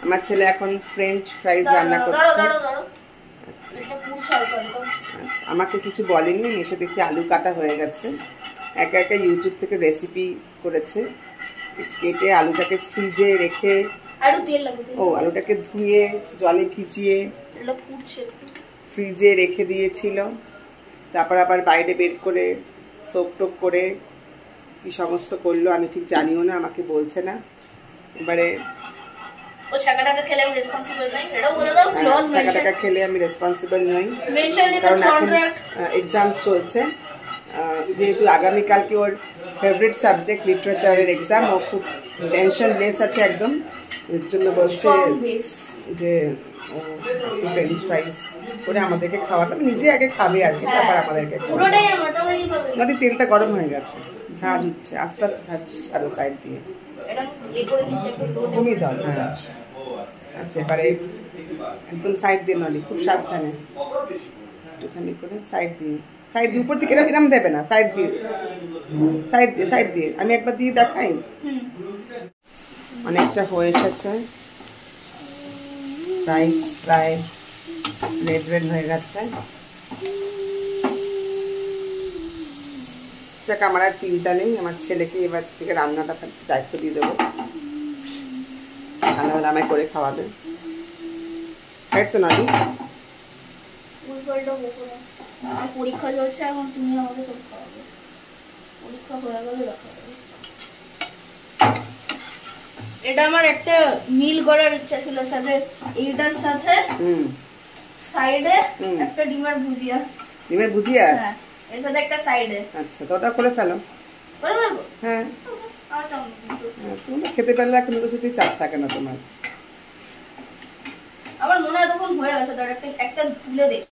আমার ছেলে এখন ফ্রেঞ্চ ফ্রাইজ রান্না করছে। আমাকে কিছু বলেনি, এসে দেখি আলু কাটা হয়ে গেছে। একা একা ইউটিউব থেকে রেসিপি করেছে। কেটে আলুটাকে ফ্রিজে রেখে আলুটাকে ধুয়ে জলে ভিজিয়ে ফ্রিজে রেখে দিয়েছিল। তারপর আবার বাইরে বের করে সোপ টোপ করে কি সমস্ত করলো আমি ঠিক জানিও না, আমাকে বলছে না। এবারে ছাকাটাকা খেলে আমি রেসপন্সিবল নই, কারণ এখন এক্সাম চলছে। যেহেতু আগামীকালকে ওর ফেভারিট সাবজেক্ট লিটারেচারের এক্সাম, ও খুব টেনশন লেস আছে একদম। এর জন্য বলছে যে ফ্রেঞ্চ ফ্রাইজ করে আমাদেরকে খাওয়াতে, নিজে আগে খাবে আর কি, তারপর আমাদেরকে খাওয়াবে। তেলটা গরম হয়ে গেছে, ঝাঁজ উঠছে, আস্তে আস্তে ছাড়ো সাইড দিয়ে কমিয়ে দাও। হ্যাঁ আচ্ছা, এবারে একদম সাইড দিয়ে নলি, খুব সাবধানে একটুখানি করে সাইড দিয়ে উপর থেকে এরকম দেবে না, সাইড দিয়ে আমি একবার দিয়ে দেখাই। অনেকটা হয়ে এসেছে, রাইস প্রায় রেড হয়ে গেছে। যাক, আমার আর চিন্তা নেই, আমার ছেলেকে এবার থেকে রান্নাটা দায়িত্ব দিয়ে দেবো, ভালো আমায় করে খাওয়াবে। তাই তো নয়, পরীক্ষা চলছে এখন, তুমি আমাকে সব খাওয়াবে। পরীক্ষা হয়ে গেলে দেখা যাবে। এটা আমার একটা মিল করার ইচ্ছা ছিল, সাথে এইটার সাথে সাইডে একটা ডিমের ভুজিয়া। হ্যাঁ, এর সাথে একটা সাইডে। আচ্ছা, তো ওটা করে ফেলো। করে ফেলবো? হ্যাঁ, আচ্ছা। তুমি খেতে পারলে এখন কিছুতেই চাপ থাকে না তোমার। আমার মনে হয় তখন হয়ে গেছে, তার একটা তুলে দে।